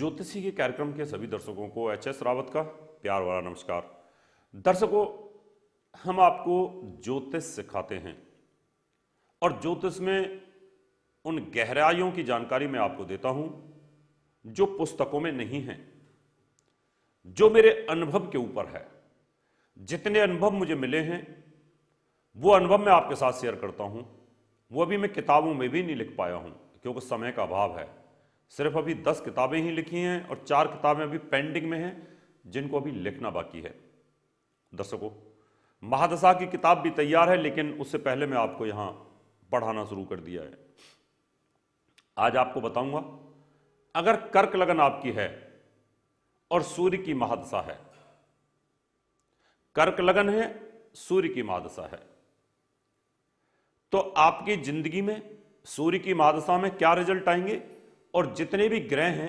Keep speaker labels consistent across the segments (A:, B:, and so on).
A: ज्योतिषी के कार्यक्रम के सभी दर्शकों को एच.एस. रावत का प्यार भरा नमस्कार। दर्शकों, हम आपको ज्योतिष सिखाते हैं और ज्योतिष में उन गहराइयों की जानकारी मैं आपको देता हूं जो पुस्तकों में नहीं है, जो मेरे अनुभव के ऊपर है। जितने अनुभव मुझे मिले हैं वो अनुभव मैं आपके साथ शेयर करता हूं। वो अभी मैं किताबों में भी नहीं लिख पाया हूं क्योंकि समय का अभाव है। सिर्फ अभी 10 किताबें ही लिखी हैं और 4 किताबें अभी पेंडिंग में हैं जिनको अभी लिखना बाकी है। दर्शकों, महादशा की किताब भी तैयार है, लेकिन उससे पहले मैं आपको यहां पढ़ाना शुरू कर दिया है। आज आपको बताऊंगा, अगर कर्क लगन आपकी है और सूर्य की महादशा है, कर्क लगन है, सूर्य की महादशा है, तो आपकी जिंदगी में सूर्य की महादशा में क्या रिजल्ट आएंगे और जितने भी ग्रह हैं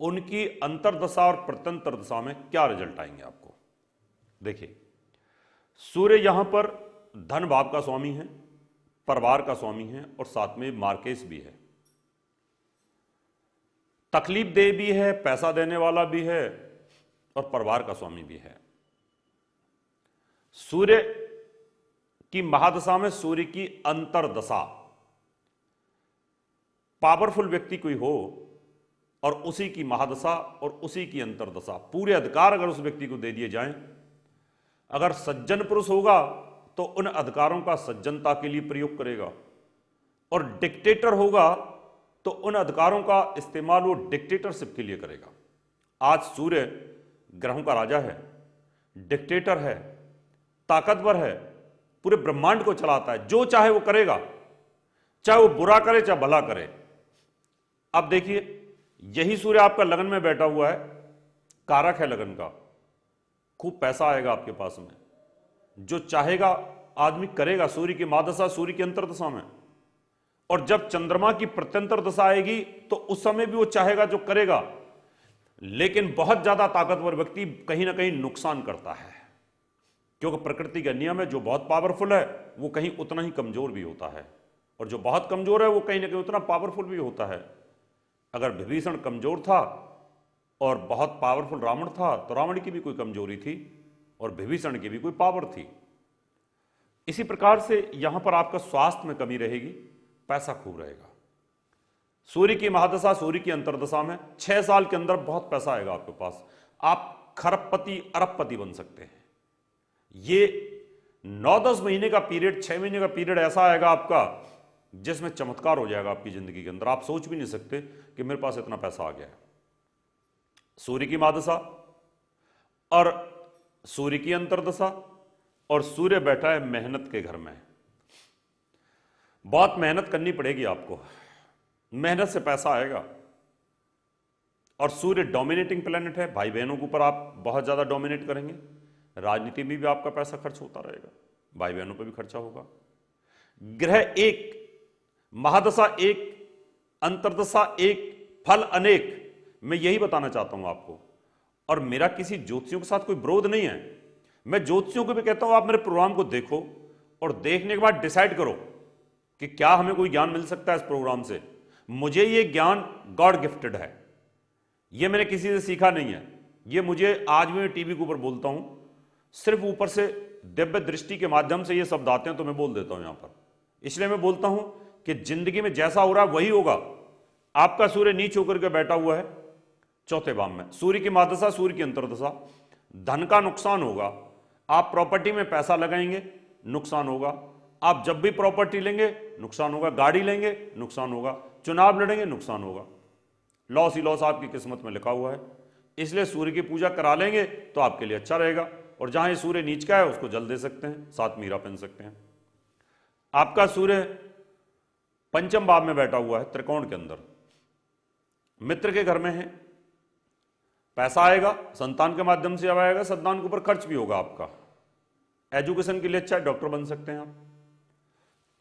A: उनकी अंतरदशा और प्रत्यंतर दशा में क्या रिजल्ट आएंगे आपको। देखिए, सूर्य यहां पर धन भाव का स्वामी है, परिवार का स्वामी है और साथ में मार्केश भी है, तकलीफ दे भी है, पैसा देने वाला भी है और परिवार का स्वामी भी है। सूर्य की महादशा में सूर्य की अंतरदशा, पावरफुल व्यक्ति कोई हो और उसी की महादशा और उसी की अंतरदशा, पूरे अधिकार अगर उस व्यक्ति को दे दिए जाएं, अगर सज्जन पुरुष होगा तो उन अधिकारों का सज्जनता के लिए प्रयोग करेगा और डिक्टेटर होगा तो उन अधिकारों का इस्तेमाल वो डिक्टेटरशिप के लिए करेगा। आज सूर्य ग्रहों का राजा है, डिक्टेटर है, ताकतवर है, पूरे ब्रह्मांड को चलाता है, जो चाहे वो करेगा, चाहे वो बुरा करे चाहे भला करे। अब देखिए, यही सूर्य आपका लगन में बैठा हुआ है, कारक है लगन का, खूब पैसा आएगा आपके पास में, जो चाहेगा आदमी करेगा। सूर्य की महादशा सूर्य की अंतरदशा में, और जब चंद्रमा की प्रत्यंतर दशा आएगी तो उस समय भी वो चाहेगा जो करेगा। लेकिन बहुत ज्यादा ताकतवर व्यक्ति कहीं ना कहीं नुकसान करता है, क्योंकि प्रकृति का नियम है, जो बहुत पावरफुल है वो कहीं उतना ही कमजोर भी होता है और जो बहुत कमजोर है वो कहीं ना कहीं उतना पावरफुल भी होता है। अगर विभीषण कमजोर था और बहुत पावरफुल रावण था तो रावण की भी कोई कमजोरी थी और विभीषण की भी कोई पावर थी। इसी प्रकार से यहां पर आपका स्वास्थ्य में कमी रहेगी, पैसा खूब रहेगा। सूर्य की महादशा सूर्य की अंतरदशा में 6 साल के अंदर बहुत पैसा आएगा आपके पास, आप खरबपति अरबपति बन सकते हैं। ये 9-10 महीने का पीरियड, 6 महीने का पीरियड ऐसा आएगा आपका जिसमें चमत्कार हो जाएगा आपकी जिंदगी के अंदर। आप सोच भी नहीं सकते कि मेरे पास इतना पैसा आ गया है। सूर्य की महादशा और सूर्य की अंतरदशा, और सूर्य बैठा है मेहनत के घर में। बहुत मेहनत करनी पड़ेगी आपको, मेहनत से पैसा आएगा। और सूर्य डोमिनेटिंग प्लेनेट है, भाई बहनों के ऊपर आप बहुत ज्यादा डोमिनेट करेंगे। राजनीति में भी आपका पैसा खर्च होता रहेगा, भाई बहनों पर भी खर्चा होगा। ग्रह एक, महादशा एक, अंतरदशा एक, फल अनेक। मैं यही बताना चाहता हूं आपको, और मेरा किसी ज्योतिषियों के साथ कोई विरोध नहीं है। मैं ज्योतिषियों को भी कहता हूं आप मेरे प्रोग्राम को देखो और देखने के बाद डिसाइड करो कि क्या हमें कोई ज्ञान मिल सकता है इस प्रोग्राम से। मुझे ये ज्ञान गॉड गिफ्टेड है, ये मैंने किसी से सीखा नहीं है। ये मुझे आज भी मैं टीवी के ऊपर बोलता हूं, सिर्फ ऊपर से दिव्य दृष्टि के माध्यम से ये शब्द आते हैं तो मैं बोल देता हूं यहां पर। इसलिए मैं बोलता हूं कि जिंदगी में जैसा हो रहा है वही होगा। आपका सूर्य नीच होकर के बैठा हुआ है चौथे भाव में, सूर्य की महादशा सूर्य की अंतरदशा, धन का नुकसान होगा। आप प्रॉपर्टी में पैसा लगाएंगे, नुकसान होगा। आप जब भी प्रॉपर्टी लेंगे नुकसान होगा, गाड़ी लेंगे नुकसान होगा, चुनाव लड़ेंगे नुकसान होगा। लॉस ही लॉस आपकी किस्मत में लिखा हुआ है। इसलिए सूर्य की पूजा करा लेंगे तो आपके लिए अच्छा रहेगा। और जहां ये सूर्य नीच का है उसको जल दे सकते हैं, साथ मीरा पहन सकते हैं। आपका सूर्य पंचम भाव में बैठा हुआ है त्रिकोण के अंदर, मित्र के घर में है, पैसा आएगा, संतान के माध्यम से आएगा, संतान के ऊपर खर्च भी होगा आपका। एजुकेशन के लिए अच्छा है, डॉक्टर बन सकते हैं आप।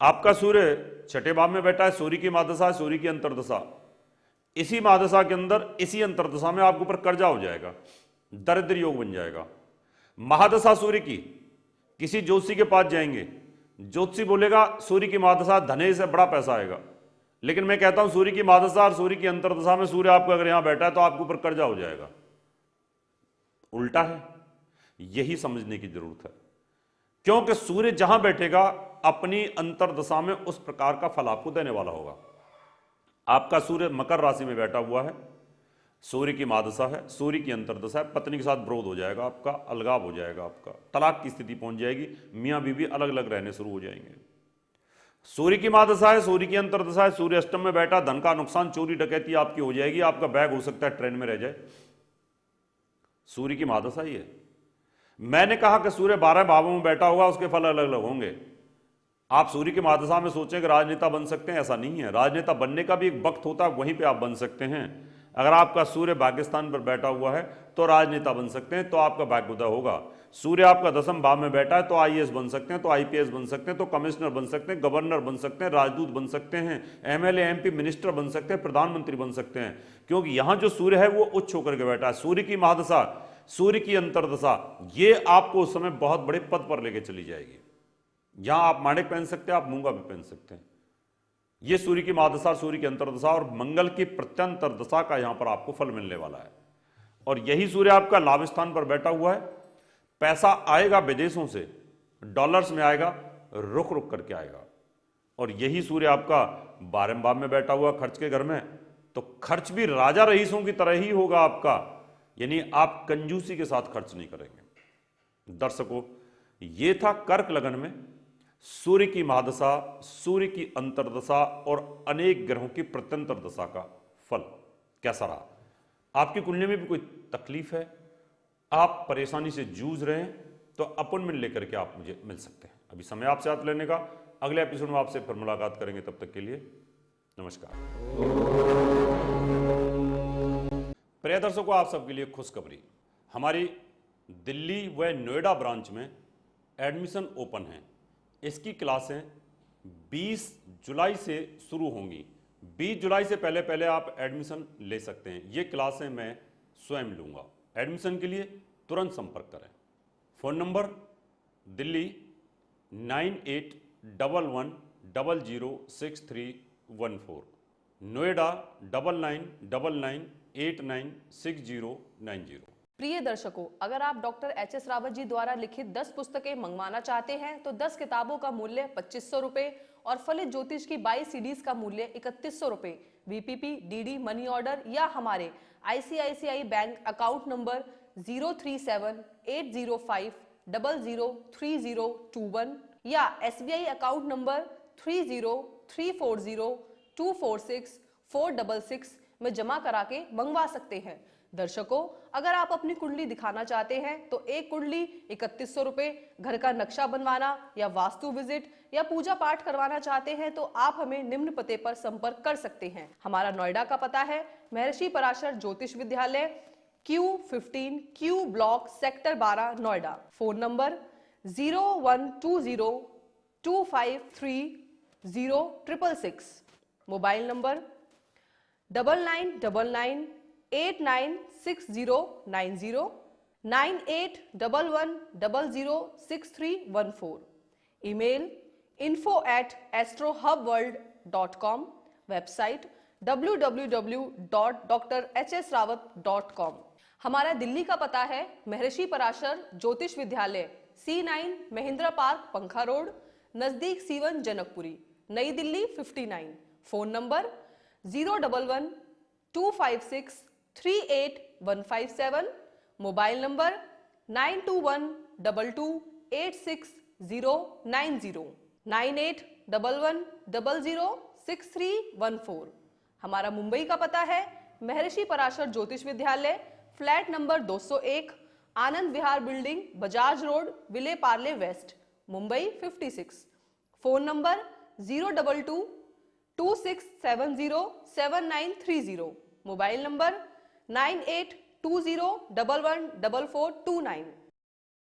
A: आपका सूर्य छठे भाव में बैठा है, सूर्य की महादशा सूर्य की अंतरदशा। इसी महादशा के अंदर, इसी अंतरदशा में आपके ऊपर कर्जा हो जाएगा, दरिद्र योग बन जाएगा। महादशा सूर्य की, किसी ज्योतिषी के पास जाएंगे, ज्योतिषी बोलेगा सूर्य की महादशा धने से बड़ा पैसा आएगा। लेकिन मैं कहता हूं सूर्य की महादशा और सूर्य की अंतर्दशा में सूर्य आपका अगर यहां बैठा है तो आपके ऊपर कर्जा हो जाएगा। उल्टा है, यही समझने की जरूरत है, क्योंकि सूर्य जहां बैठेगा अपनी अंतर्दशा में उस प्रकार का फल आपको देने वाला होगा। आपका सूर्य मकर राशि में बैठा हुआ है, सूर्य की महादशा है, सूर्य की अंतर्दशा है, पत्नी के साथ विरोध हो जाएगा, आपका अलगाव हो जाएगा, आपका तलाक की स्थिति पहुंच जाएगी, मियां बीवी अलग अलग रहने शुरू हो जाएंगे। सूर्य की महादशा है, सूर्य की अंतर्दशा है, सूर्य अष्टम में बैठा, धन का नुकसान, चोरी डकैती आपकी हो जाएगी, आपका बैग हो सकता है ट्रेन में रह जाए। सूर्य की महादशा ही है। मैंने कहा कि सूर्य 12 भावों में बैठा होगा, उसके फल अलग अलग होंगे। आप सूर्य की महादशा में सोचें कि राजनेता बन सकते हैं, ऐसा नहीं है। राजनेता बनने का भी एक वक्त होता है, वहीं पे आप बन सकते हैं। अगर आपका सूर्य भाग्यस्थान पर बैठा हुआ है तो राजनेता बन सकते हैं, तो आपका भाग्योदय होगा। सूर्य आपका 10वें भाव में बैठा है तो आईएएस बन सकते हैं, तो आईपीएस बन सकते हैं, तो कमिश्नर बन सकते हैं, गवर्नर बन सकते हैं, राजदूत बन सकते हैं, एमएलए एमपी मिनिस्टर बन सकते हैं, प्रधानमंत्री बन सकते हैं, क्योंकि यहां जो सूर्य है वो उच्च होकर के बैठा है। सूर्य की महादशा, सूर्य की अंतर्दशा, ये आपको उस समय बहुत बड़े पद पर लेके चली जाएगी। यहां आप माणिक पहन सकते हैं, आप मूंगा भी पहन सकते हैं। ये सूर्य की महादशा, सूर्य की अंतर्दशा और मंगल की प्रत्यंतर दशा का यहां पर आपको फल मिलने वाला है। और यही सूर्य आपका लाभ स्थान पर बैठा हुआ है। पैसा आएगा विदेशों से, डॉलर्स में आएगा, रुक रुक करके आएगा। और यही सूर्य आपका 12वें भाव में बैठा हुआ खर्च के घर में, तो खर्च भी राजा रईसों की तरह ही होगा आपका, यानी आप कंजूसी के साथ खर्च नहीं करेंगे। दर्शकों, ये था कर्क लगन में सूर्य की महादशा, सूर्य की अंतर्दशा और अनेक ग्रहों की प्रत्यंतर दशा का फल कैसा रहा। आपकी कुंडली में भी कोई तकलीफ है, आप परेशानी से जूझ रहे हैं, तो अपॉइंटमेंट लेकर के आप मुझे मिल सकते हैं। अभी समय आपसे हाथ लेने का, अगले एपिसोड में आपसे फिर मुलाकात करेंगे। तब तक के लिए नमस्कार। प्रिय दर्शकों, आप सबके लिए खुशखबरी, हमारी दिल्ली व नोएडा ब्रांच में एडमिशन ओपन है। इसकी क्लासें 20 जुलाई से शुरू होंगी। 20 जुलाई से पहले पहले आप एडमिशन ले सकते हैं। ये क्लासें मैं स्वयं लूँगा। एडमिशन के लिए तुरंत संपर्क करें। Phone number Delhi 9811006314, Noida 9999896090।
B: प्रिय दर्शकों, अगर आप डॉक्टर एच.एस. रावत जी द्वारा लिखित 10 पुस्तकें मंगवाना चाहते हैं तो 10 किताबों का मूल्य 2500 रुपए और फलित ज्योतिष की 22 सीडीज का मूल्य 3100 रुपए वीपीपी, डीडी, मनी ऑर्डर या हमारे आईसीआईसीआई बैंक अकाउंट नंबर 037805003021 या एसबीआई अकाउंट नंबर 3034024646 में जमा करा के मंगवा सकते हैं। दर्शकों, अगर आप अपनी कुंडली दिखाना चाहते हैं तो एक कुंडली 3100 रुपए, घर का नक्शा बनवाना या वास्तु विजिट या पूजा पाठ करवाना चाहते हैं तो आप हमें निम्न पते पर संपर्क कर सकते हैं। हमारा नोएडा का पता है महर्षि पराशर ज्योतिष विद्यालय, Q15 Q block, sector 12, Noida. Phone number 0120253066, mobile number 9999896090, 9811006314, email info@astrohubworld.com, website www.drhsrawat.com। हमारा दिल्ली का पता है महर्षि पराशर ज्योतिष विद्यालय, C9 महिंद्रा पार्क, पंखा रोड, नजदीक C1 जनकपुरी, नई Delhi 59। Phone number 01125638157, mobile number 9212286090, 9811006314। हमारा मुंबई का पता है महर्षि Parashar Jyotish Vidyalaya, flat number 201, Anand Vihar building, Bajaj road, Vile Parle west, Mumbai 56। Phone number 02226707930, mobile number 9820114429,